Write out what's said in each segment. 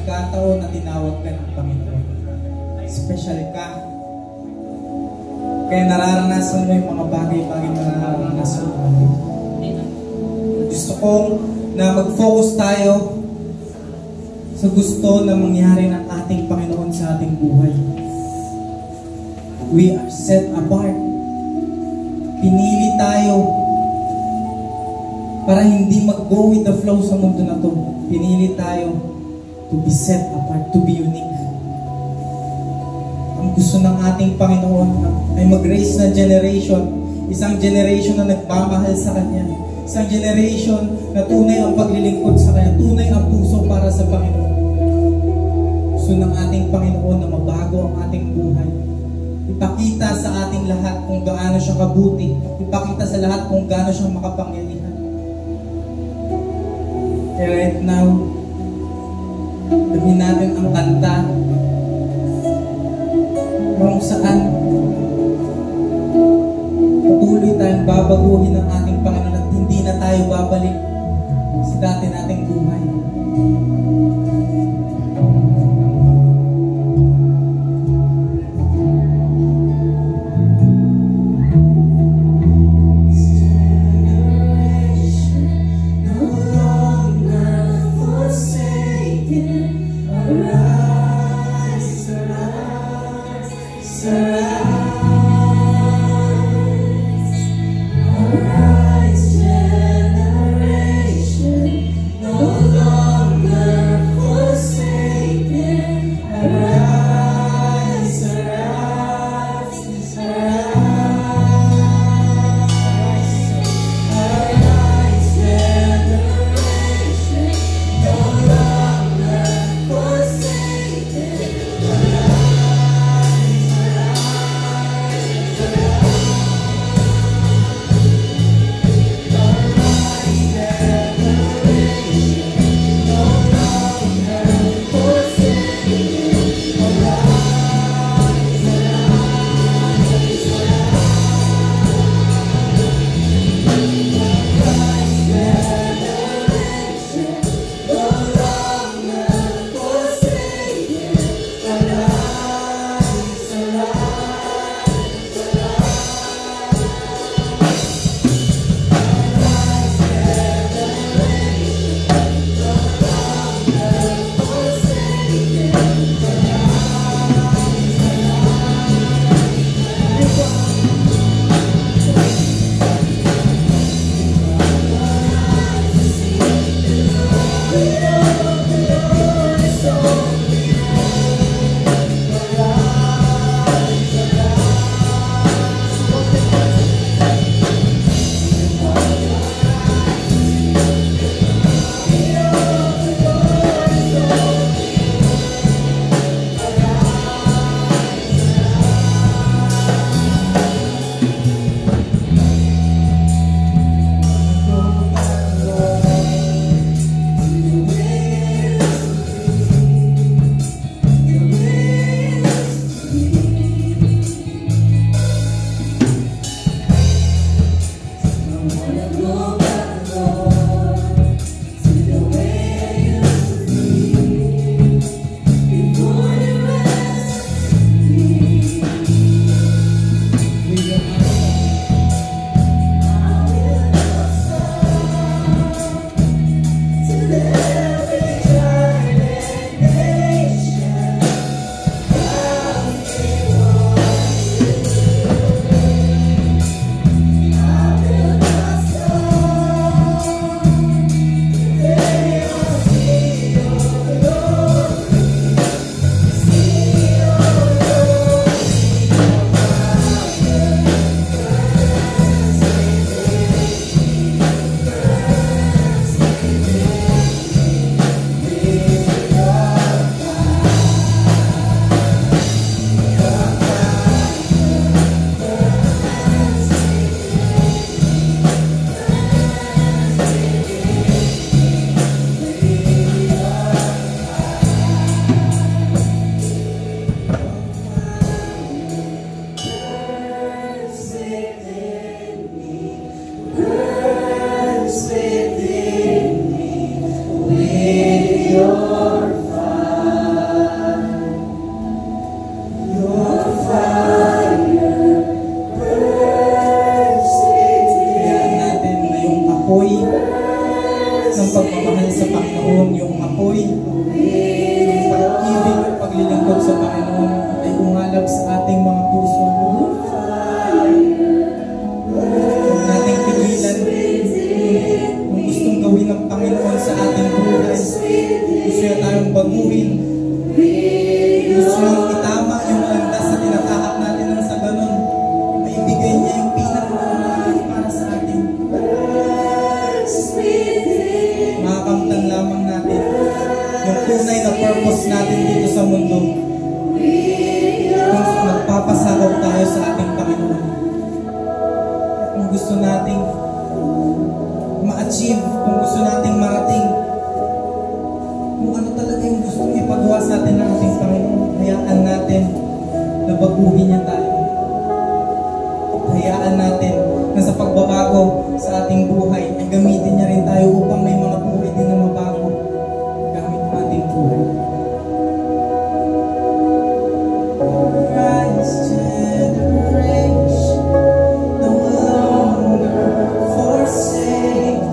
nagkataon na tinawag ka ng Panginoon. Special ka. Kaya nararanasan mo yung mga bagay-bagay na nararanasan mo. Gusto kong na mag-focus tayo sa gusto na mangyari ng ating Panginoon sa ating buhay. We are set apart. Pinili tayo para hindi mag-go with the flow sa mundo na to. Pinili tayo to be set apart, to be unique. Ang gusto ng ating Panginoon ay mag-raise na generation. Isang generation na nagmamahal sa Kanya. Isang generation na tunay ang paglilingkod sa Kanya. Tunay ang puso para sa Panginoon. Gusto ng ating Panginoon na mabago ang ating buhay. Ipakita sa ating lahat kung gaano siya kabuti. Ipakita sa lahat kung gaano siya makapangyarihan. Kaya right now, damin natin ang kanta kung saan patuloy tayong babaguhin ng ating Panginoon at hindi na tayo babalik sa dati nating buhay. No longer ng pagmamahal sa Panginoon, yung apoy, yung pag-ibig at paglilingkod sa Panginoon ay umalab sa ating mga puso. Huwag nating pigilan kung gustong gawin ng Panginoon sa ating buhay. Gusto niya tayong baguhin. Gusto niyang itama yung landas na tinatahak natin ng sa ganon. Maibigay niya yung pinakamahal para sa atin. Makakamtan lamang natin yung tunay na purpose natin dito sa mundo kung magpapasakop tayo sa ating Panginoon. Kung gusto nating ma-achieve, kung gusto nating marating kung ano talaga yung gustong ipagawa sa atin ng ating Panginoon, hayaan natin na baguhin niya tayo. Hayaan natin na sa pagbabago sa ating buhay ay gamitin niya rin tayo upang may mga buhay din na mabago gamit ang ating buhay. Christ generation no longer forsake.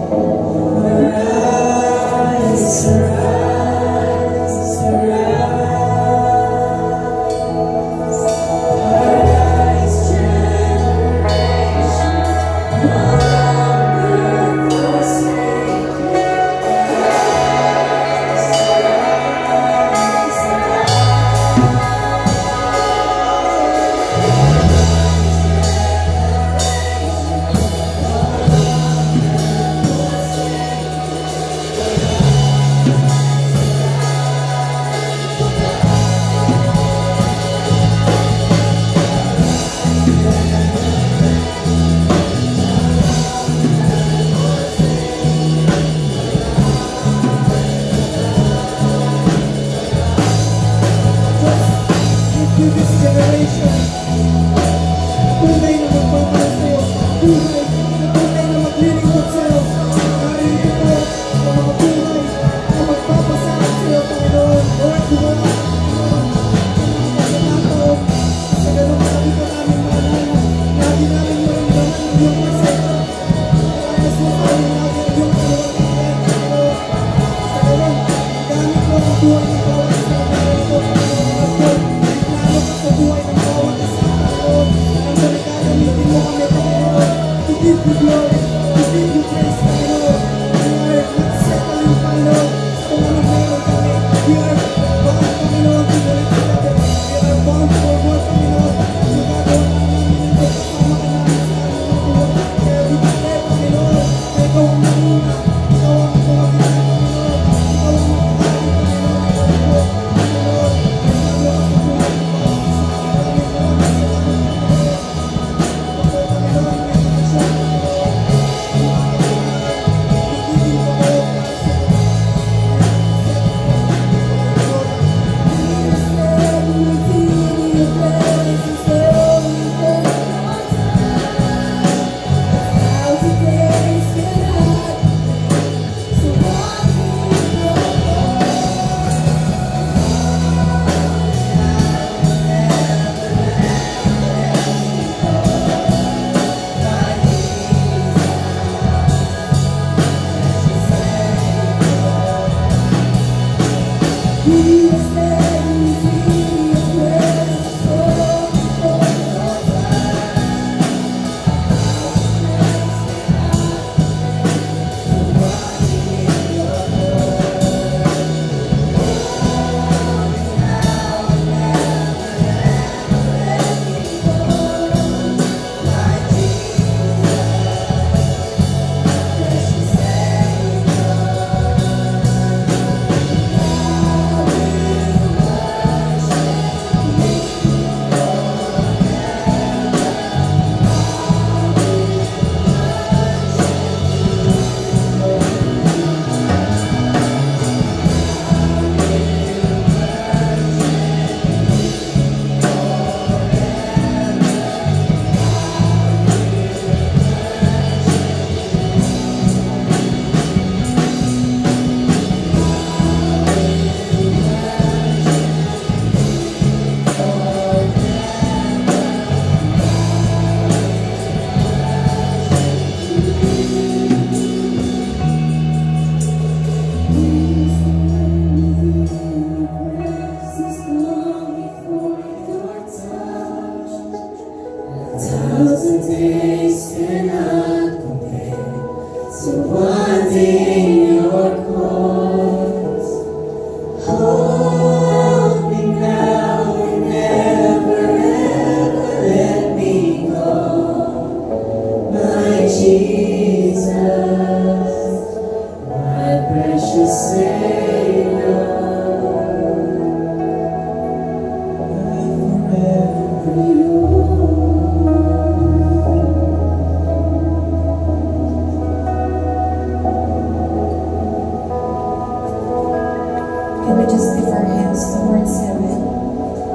Can we just lift our hands towards heaven?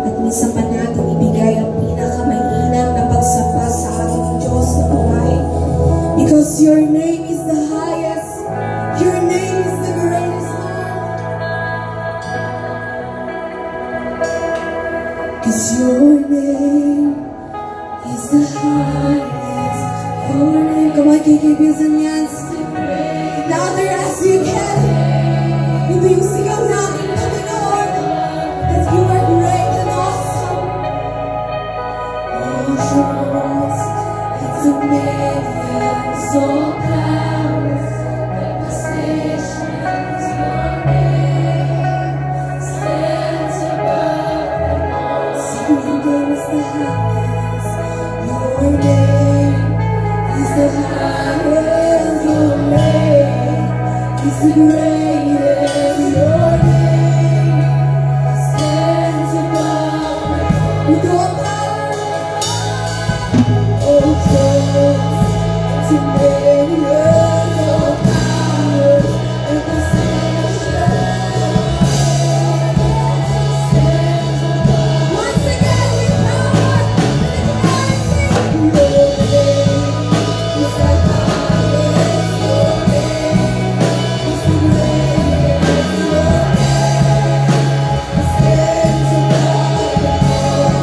At minsan pa natin ibigay ang pinakamainam na pagsamba sa ating Diyos na buhay. Because your name is the highest. Your name is the greatest, Lord. Because your name is the highest. Your name. Come on, kikibigyan yan. Louder as you can. Ito yung sigaw namin, Panginoon, that you are great and awesome. All thrones and dominions, all powers and positions, your name stands above them all. So your name is the highest. Your name is the highest. Your name is the greatest. Your name stands above with all power, all thrones, dominions, all powers and positions. Once again, with power and authority. Your name is the highest. Your name is the greatest. Your name stands above them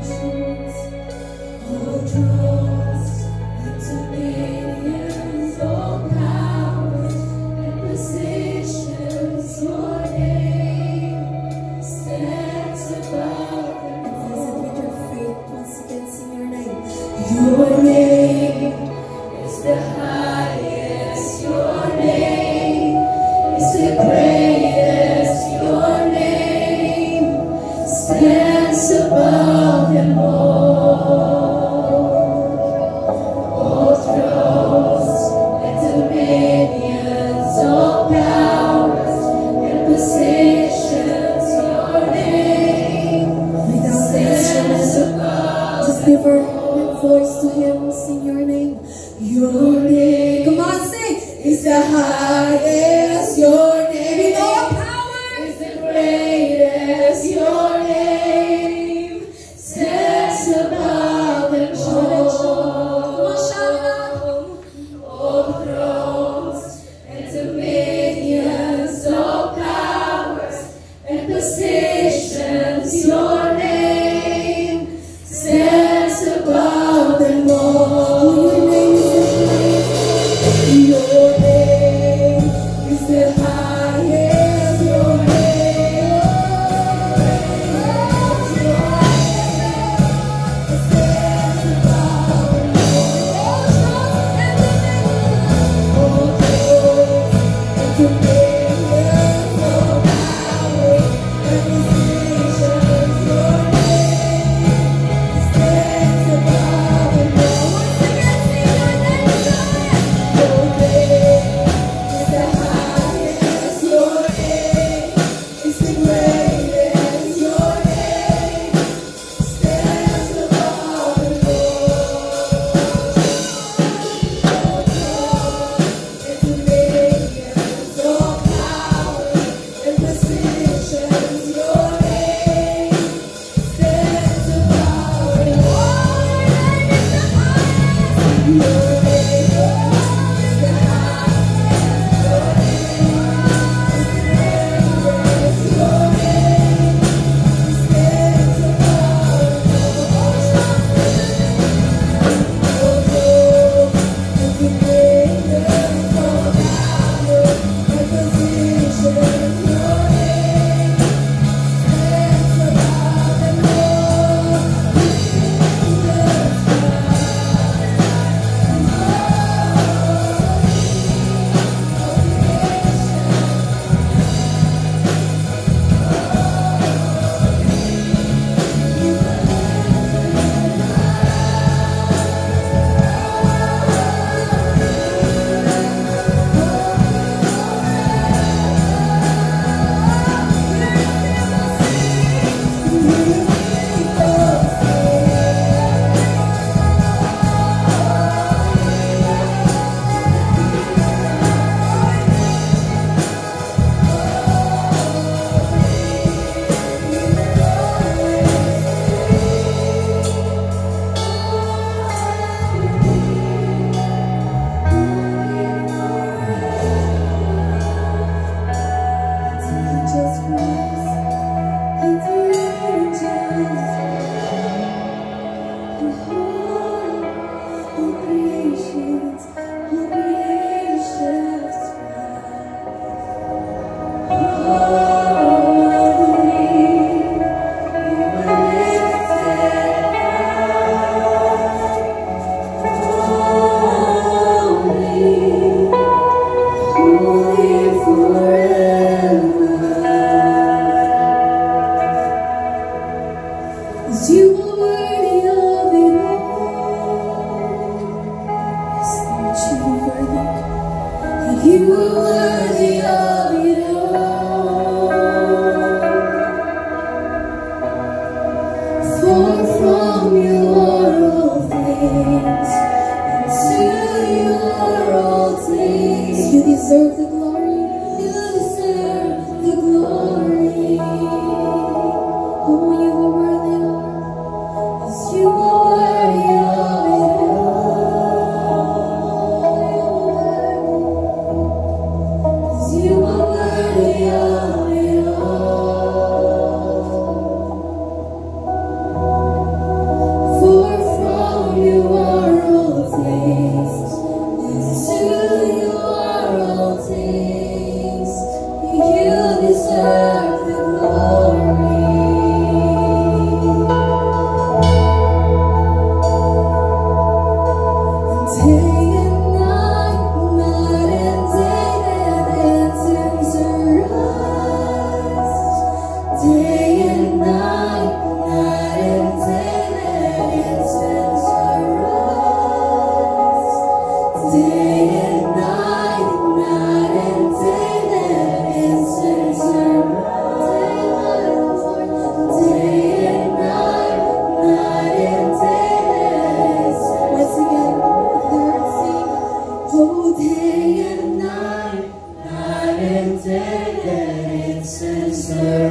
all. All thrones, dominions, all powers and positions. Your name is the highest. Your name is the greatest. Your name stands above them all. All thrones and dominions, all powers and positions. Your name stands above. Just give her voice to him, sing your name. Your name, come on, sing, is the highest. Your name, all power is the greatest. Your name stands above them all. All thrones and dominions, all powers and positions. Your name stands above them all. Your name is the highest. Your name stands above them all. All thrones and dominions, all powers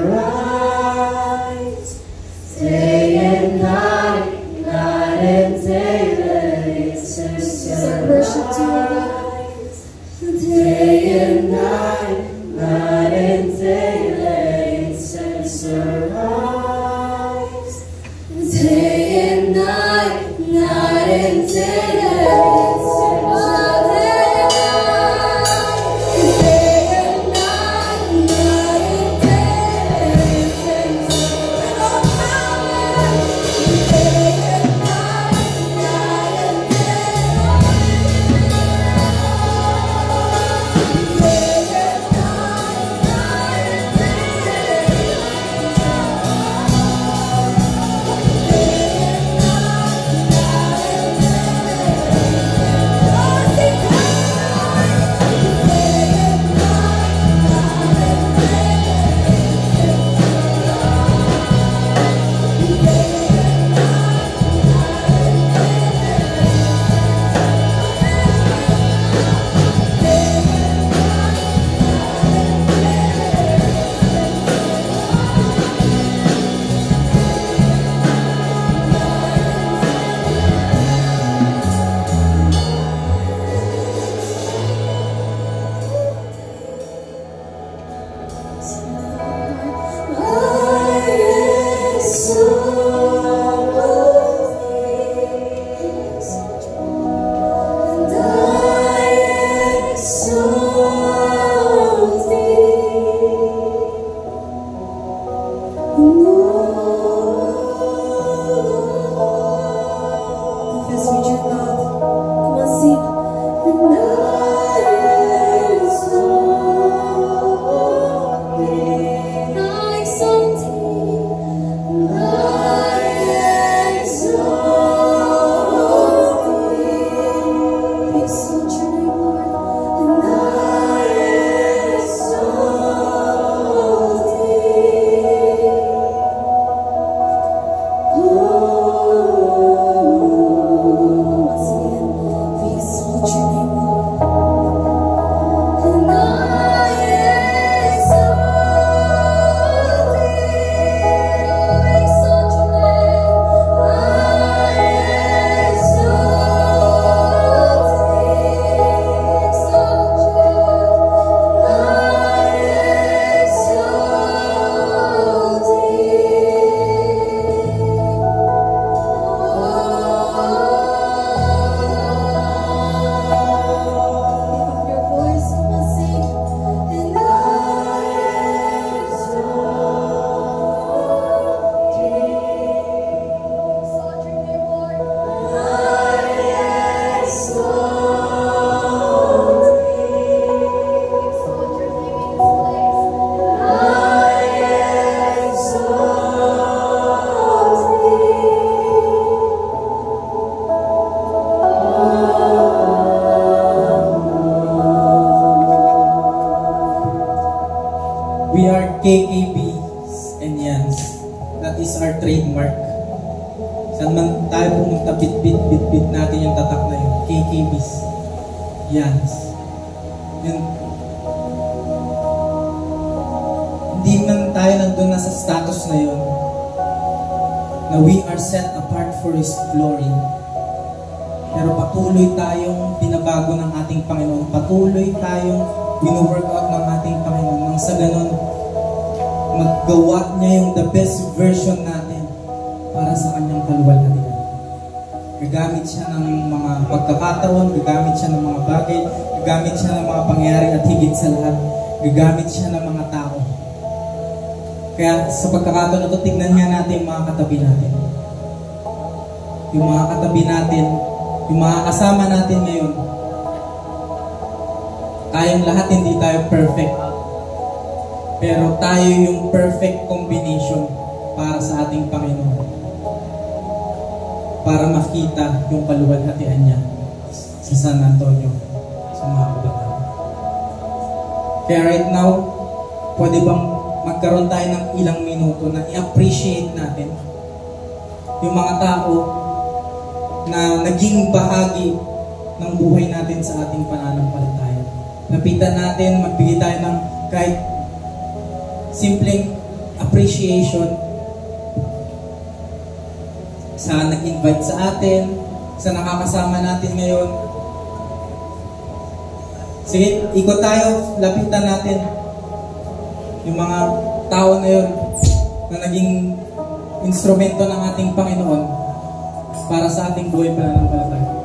rise. Day and night, night and day, let incense worship to rise. Day and night, night and day, let incense rise. Day and night, night and day, let incense We are KKBs and Yans. That is our trademark. Saan man tayo pumunta, bit natin yung tatak na yun. KKBs. Yans. Yun. Hindi man tayo nandun na sa status na yun, na we are set apart for His glory. Pero patuloy tayong binabago ng ating Panginoon. Patuloy tayong wino-workout ng ating Panginoon. Nang sa ganun, maggawa niya yung the best version natin para sa kanyang kaluwalhatian. Gagamit siya ng mga pagkakataon, gagamit siya ng mga bagay, gagamit siya ng mga pangyayari at higit sa lahat, gagamit siya ng mga tao. Kaya sa pagkakataon na ito, tignan nga natin yung mga katabi natin. Yung mga katabi natin, yung mga kasama natin ngayon, tayong lahat hindi tayo perfect. Pero tayo yung perfect combination para sa ating Panginoon. Para makita yung kaluwalhatian niya sa San Antonio, sa mga kabataan. Kaya right now, pwede bang magkaroon tayo ng ilang minuto na i-appreciate natin yung mga tao na naging bahagi ng buhay natin sa ating pananampalataya. Lapitan natin, magbigay tayo ng kahit simpleng appreciation sa nag-invite sa atin, sa nakakasama natin ngayon. Sige, ikot tayo, lapitan natin yung mga tao na yun na naging instrumento ng ating Panginoon para sa ating buhay pananampalataya.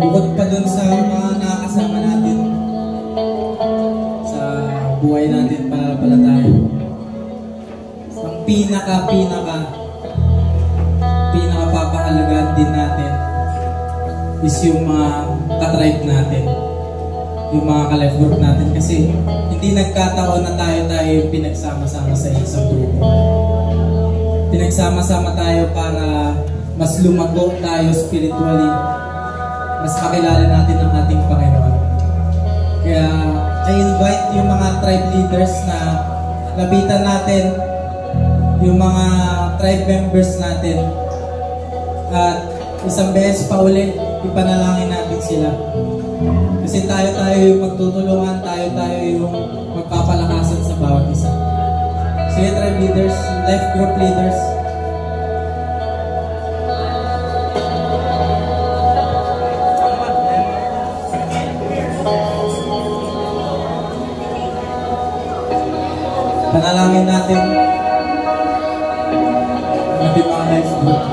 Bukod pa dun sa mga nakakasama natin sa buhay natin pananampalataya, ang pinaka-papahalagaan din natin is yung mga ka-tribe natin, yung mga ka-life group natin, kasi hindi nagkataon na tayo pinagsama-sama sa isang grupo. Pinagsama-sama tayo para mas lumago tayo spiritually, mas makilala natin ang ating Panginoon. Kaya I invite yung mga tribe leaders na lapitan natin yung mga tribe members natin, at isang beses pa uli ipanalangin natin sila, kasi tayo yung magtutulungan, tayo yung magpapalakasan sa bawat isa. Sige, tribe leaders, life group leaders, panalangin natin ang ating mga life group.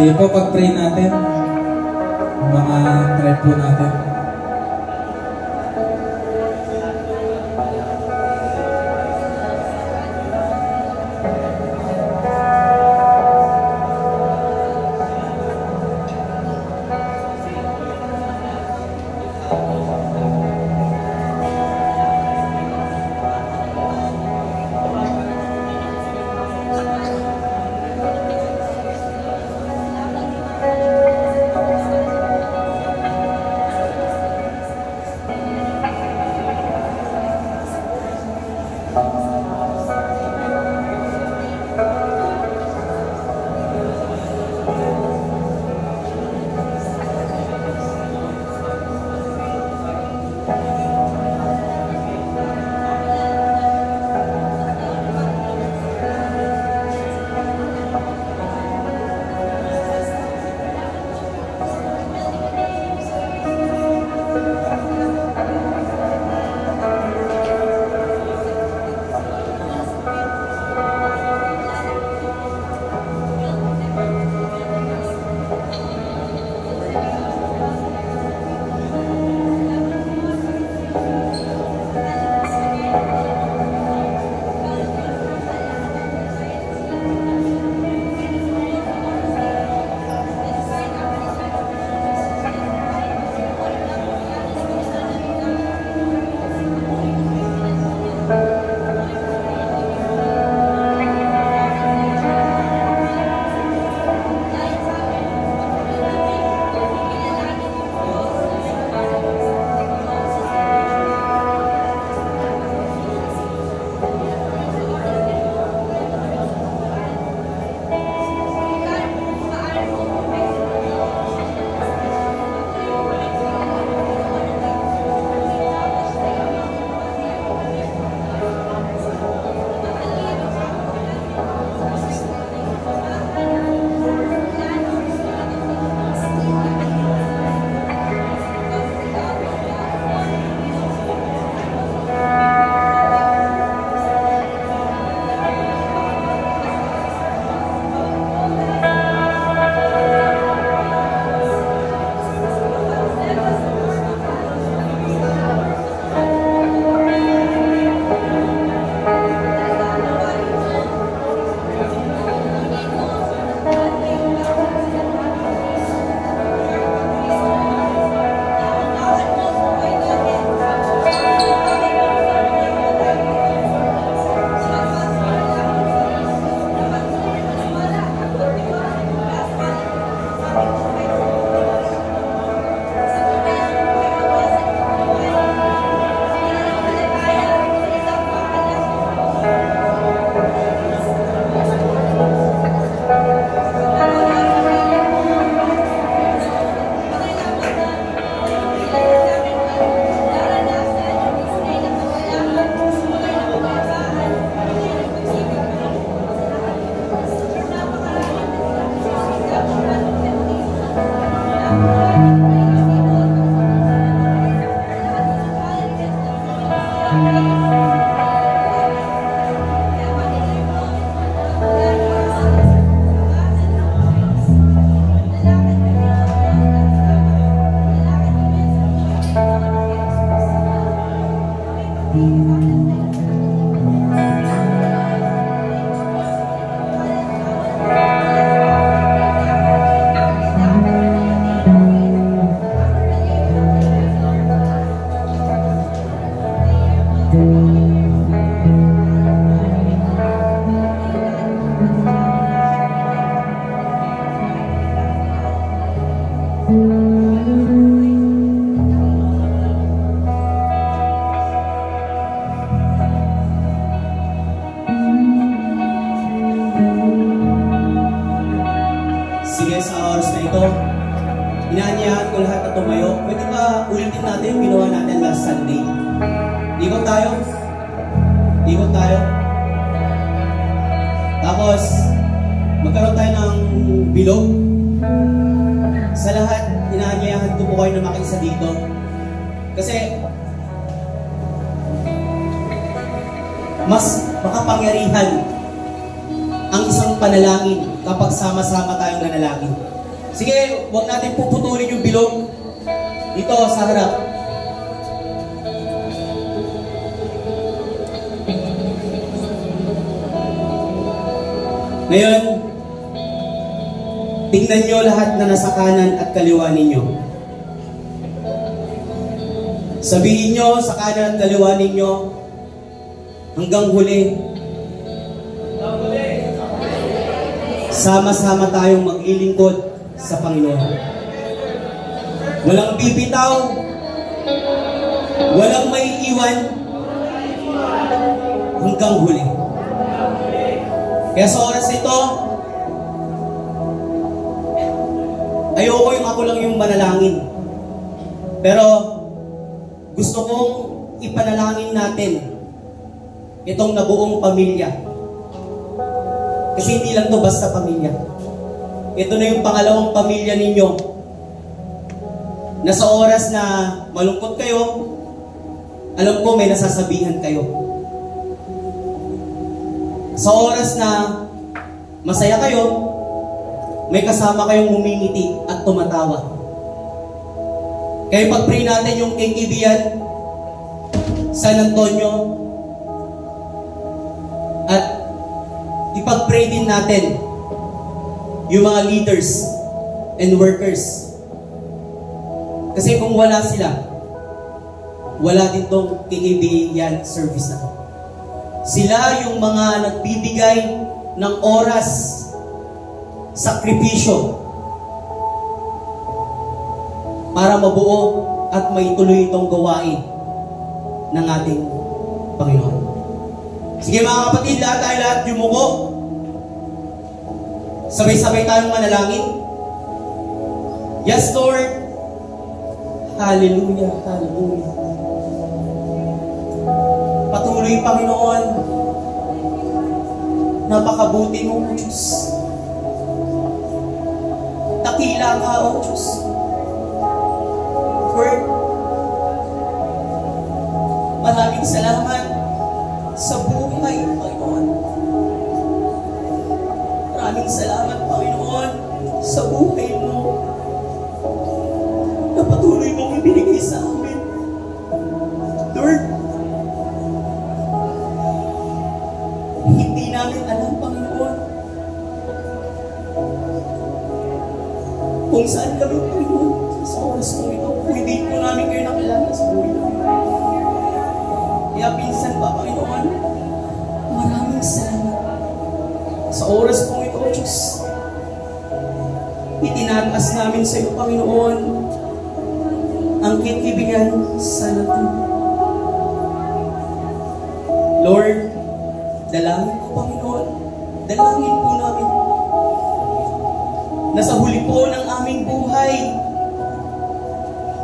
Sige po, pag-pray natin. Mga try po natin. Sige, sa oras na ito, inaanyahan ko lahat na tumayo. Pwede ba ulitin natin yung ginawa natin last Sunday? Ikot tayo. Ikot tayo. Tapos, magkaroon tayo ng bilog. Sa lahat, inaanyahan ko po kayo na makisa dito. Kasi, mas makapangyarihan ang isang panalangin kapag sama-sama tayong nanalangin. Sige, huwag natin puputulin yung bilog dito sa harap. Ngayon, tingnan nyo lahat na nasa kanan at kaliwa ninyo. Sabihin nyo sa kanan at kaliwa ninyo, hanggang huli, sama-sama tayong maglilingkod sa Panginoon. Walang bibitaw, walang maiiwan, hanggang huli. Kaya sa oras ito, ayoko yung ako lang yung manalangin. Pero gusto kong ipanalangin natin itong nabuong pamilya. Kasi hindi lang to basta pamilya. Ito na yung pangalawang pamilya ninyo na sa oras na malungkot kayo, alam ko may nasasabihan kayo. Sa oras na masaya kayo, may kasama kayong umingiti at tumatawa. Kaya pag-pray natin yung KKByan, San Antonio, at ipag-pray din natin yung mga leaders and workers. Kasi kung wala sila, wala din tong KKByan service na to. Sila yung mga nagbibigay ng oras, sakripisyo, para mabuo at maituloy itong gawain ng ating Panginoon. Sige mga kapatid, lahat yumuko. Sabay-sabay tayong manalangin. Yes, Lord. Hallelujah, hallelujah. Patuloy, Panginoon. Napakabuti mo, Diyos. Dakila ka, O Diyos. Lord, maraming salamat sa buhay, Panginoon. Maraming salamat, Panginoon, sa buhay mo na patuloy mong ibinigay sa amin. Lord, hindi namin alam, Panginoon, kung saan kami, Panginoon, sa oras ko ito. Kung hindi po namin kayo nakilala sa buhay namin. Kaya pinsan pa, Panginoon, maraming salamat. Sa oras po ito, Diyos, itinataas namin sa iyo, Panginoon, ang KKByan sa natin. Lord, dalangin po, Panginoon, dalangin po namin na sa huli po ng aming buhay,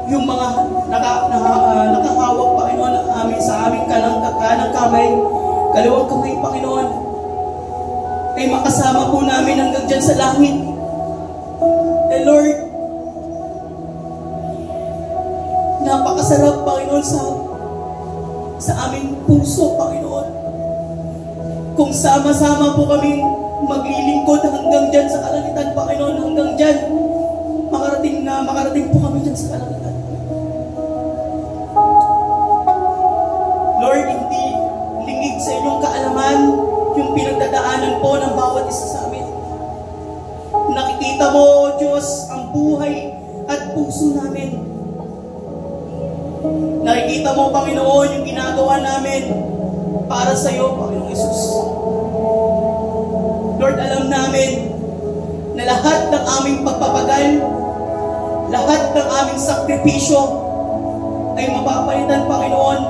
yung mga nakahawak, Panginoon, sa aming kanang kamay, kaliwang kamay, Panginoon, ay makasama po namin hanggang dyan sa langit. Lord, napakasarap, Panginoon, sa aming puso, Panginoon, kung sama-sama po kami maglilingkod hanggang dyan sa kalangitan, Panginoon, hanggang dyan makarating po kami dyan sa kalangitan. Lord, hindi lingid sa inyong kaalaman yung pinagdadaanan po ng bawat isa sa amin. Nakikita mo, Diyos, ang buhay at puso namin. Nakikita mo, Panginoon, yung ginagawa namin para sa iyo, Panginoong Yesus. Lord, alam namin na lahat ng aming pagpapagal, lahat ng aming sakripisyo ay mapapalitan, Panginoon,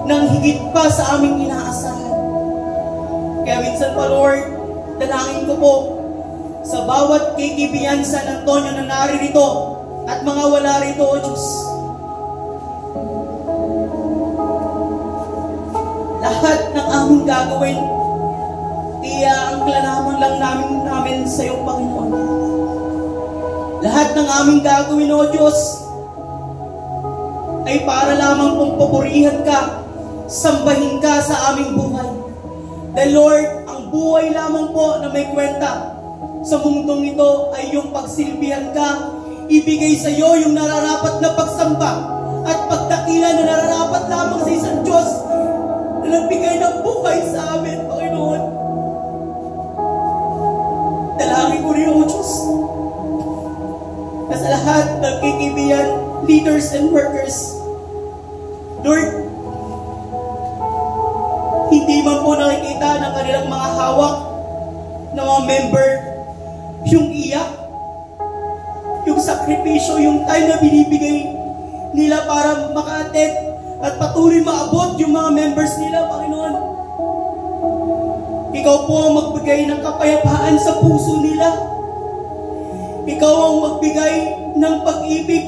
ng higit pa sa aming inaasahan. Kaya minsan pa, Lord, dalangin ko po sa bawat KKByan San Antonio na naririto at mga wala rito, O Diyos. Lahat ng aming gagawin, iaangkla lang namin sa iyo, Panginoon. Lahat ng aming gagawin, O Diyos, ay para lamang pong papurihan ka, sambahin ka sa aming buhay. The Lord, ang Ang buhay lamang po na may kwenta sa mundong ito ay yung pagsilbihan ka, ibigay sa iyo yung nararapat na pagsamba at pagdakila na nararapat lamang sa isang Diyos na nagbigay ng buhay sa amin, Panginoon. Dalangin ko rin, O Diyos, na sa lahat ng KKByan, leaders and workers, Lord, hindi man po nakikita ng kanilang mga hawak na mga member yung iyak, yung sakripisyo, yung time na binibigay nila para maka-attend at patuloy maabot yung mga members nila, Panginoon. Ikaw po ang magbigay ng kapayapaan sa puso nila. Ikaw ang magbigay ng pag-ibig.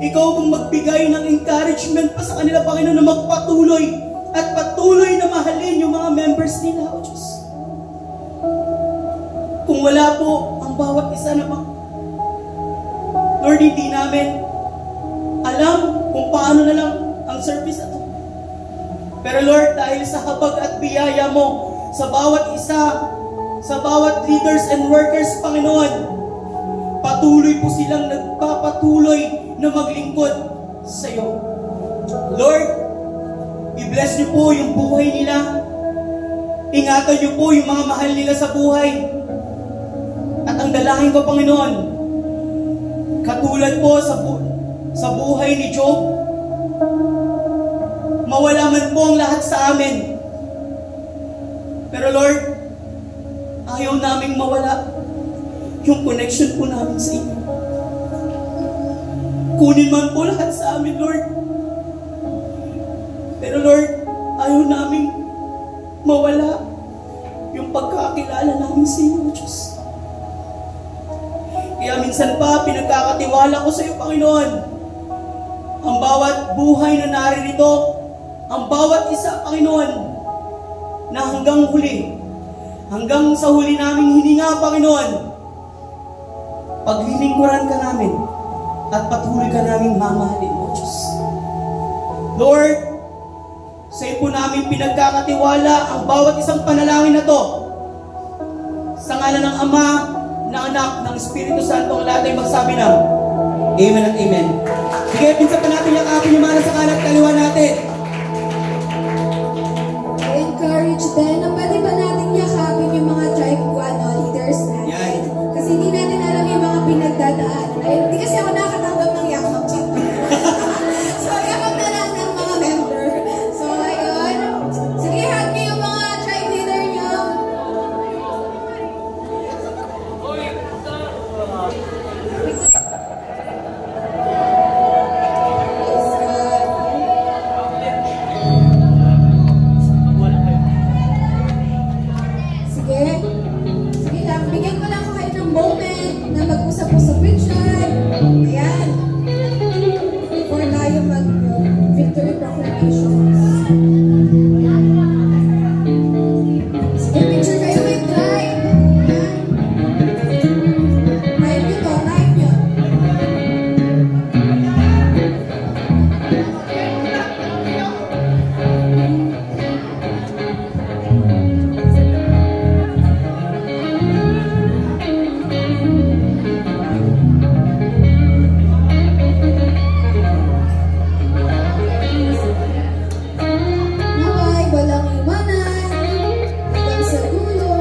Ikaw ang magbigay ng encouragement pa sa kanila, Panginoon, na magpatuloy at patuloy na mahalin yung mga members nila, O Diyos. Kung wala po ang bawat isa naman, Lord, hindi namin alam kung paano na lang ang service na ito. Pero Lord, dahil sa habag at biyaya mo sa bawat isa, sa bawat leaders and workers, Panginoon, patuloy po silang nagpapatuloy na maglingkod sa iyo. Lord, i-bless niyo po yung buhay nila. Ingatan niyo po yung mga mahal nila sa buhay. At ang dalangin ko, Panginoon, katulad po sa buhay ni Job, mawala man po ang lahat sa amin. Pero Lord, ayaw naming mawala yung connection po namin sa inyo. Kunin man po lahat sa amin, Lord. Pero Lord, ayaw naming mawala yung pagkakilala namin sa inyo, Diyos. Kaya minsan pa, pinagkakatiwala ko sa iyo, Panginoon, ang bawat buhay na naririto, ang bawat isa, Panginoon, na hanggang huli, hanggang sa huli naming hininga, Panginoon, paglilingkuran ka namin at patuloy ka naming mamahalin mo, Diyos. Lord, sa iyo po namin pinagkakatiwala ang bawat isang panalangin na to. Sa ngalan ng Ama, ng Anak, ng Espiritu Santo, ang lahat ay magsabi ng Amen at Amen. Sige, pinsan pa natin yakapin yung mga sa kanan at kaliwa natin. I encourage din na pwede ba natin yakapin yung mga tribe leaders natin? Yan. Kasi hindi natin alam yung mga pinagdadaanan. Hindi kasi ako nakatanggap ng yakap. So, yakap na lang ng mga member. So, ayun. Sige, hug me yung mga tribe leader nyo. Sige lang, bigyan ko lang kayo ng moment na mag-usap-usap with tribe. Ayan. Before tayo mag-victory proclamations. Sige, picture kayo with tribe. Ayan. Type nyo to, type nyo. Naway, walang iwanan. Hanggang sa dulo.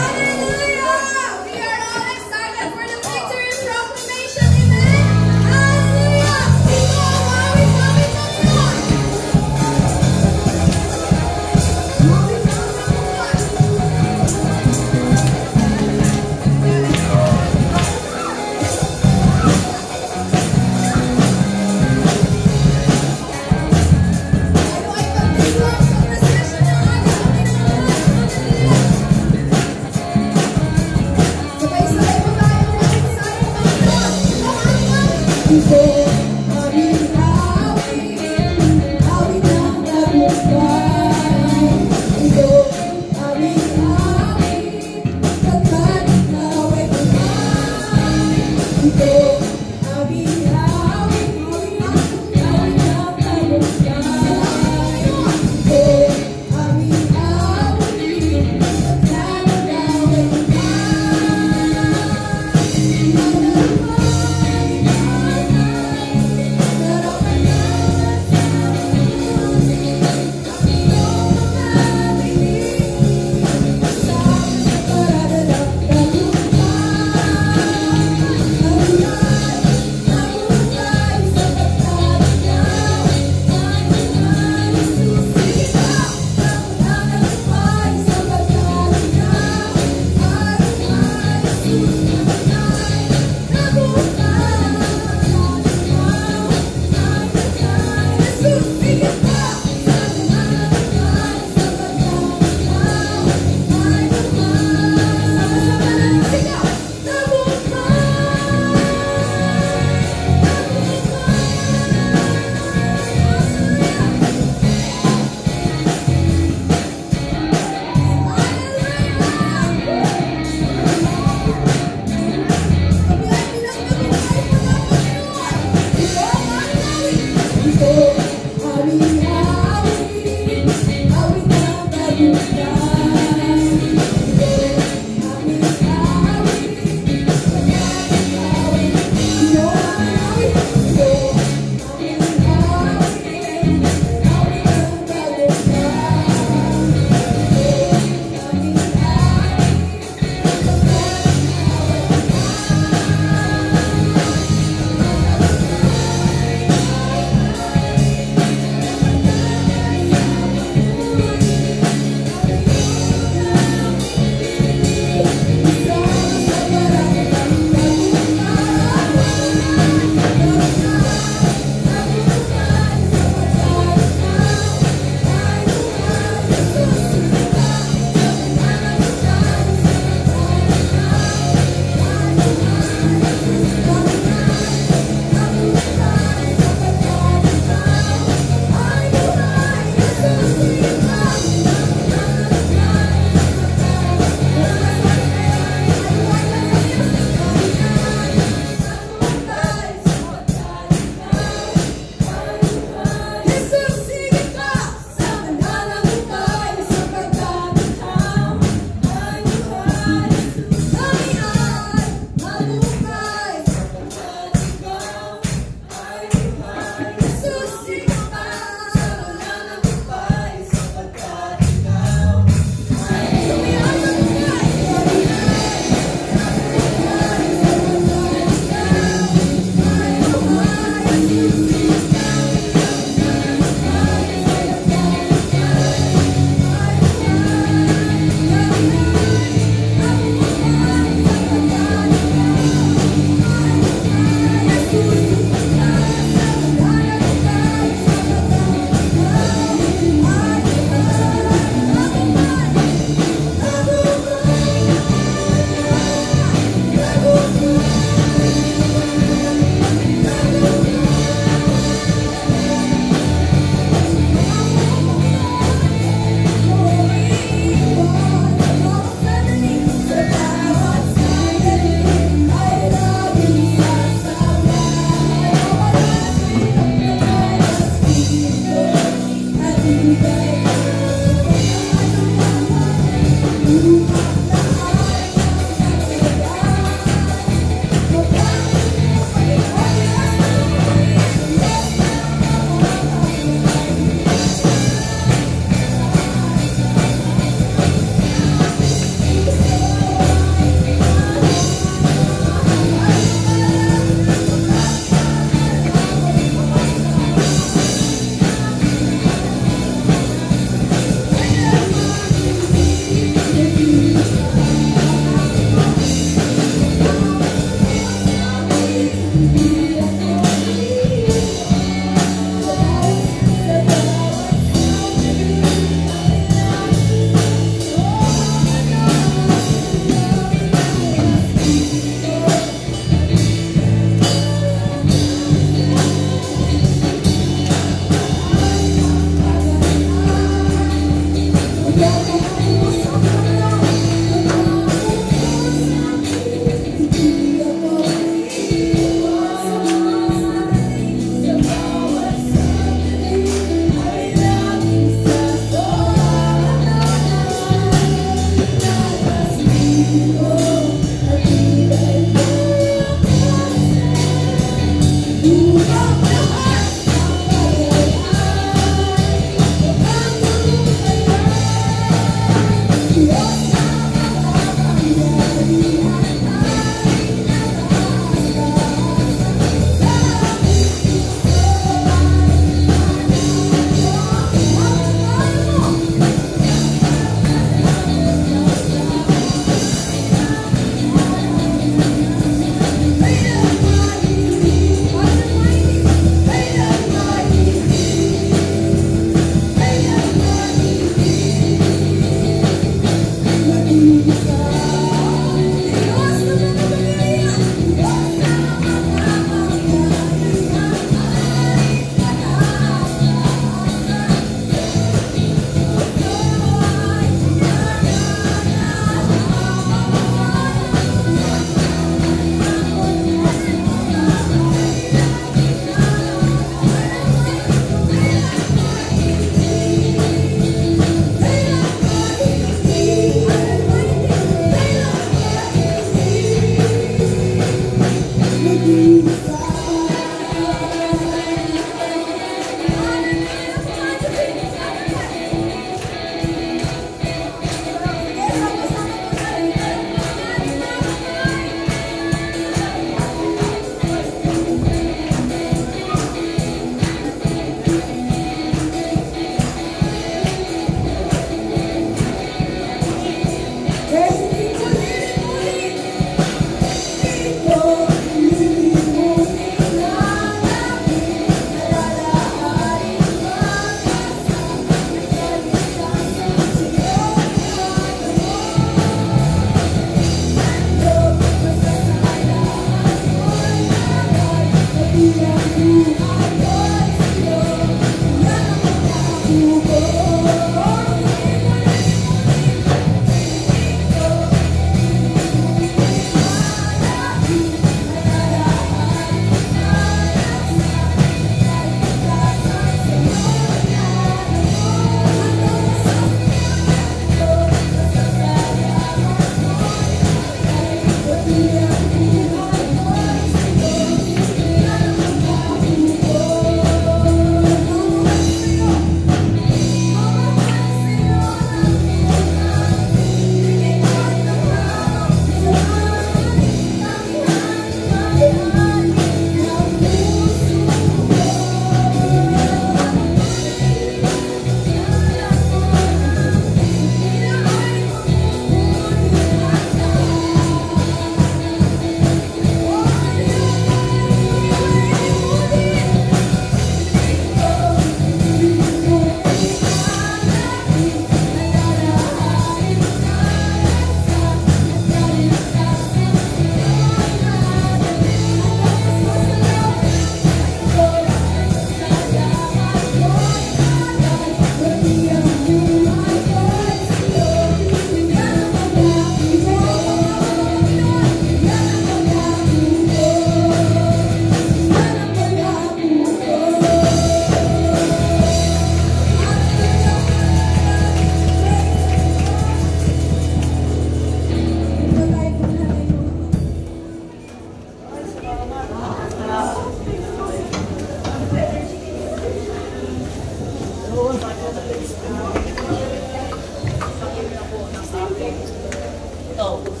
Ito.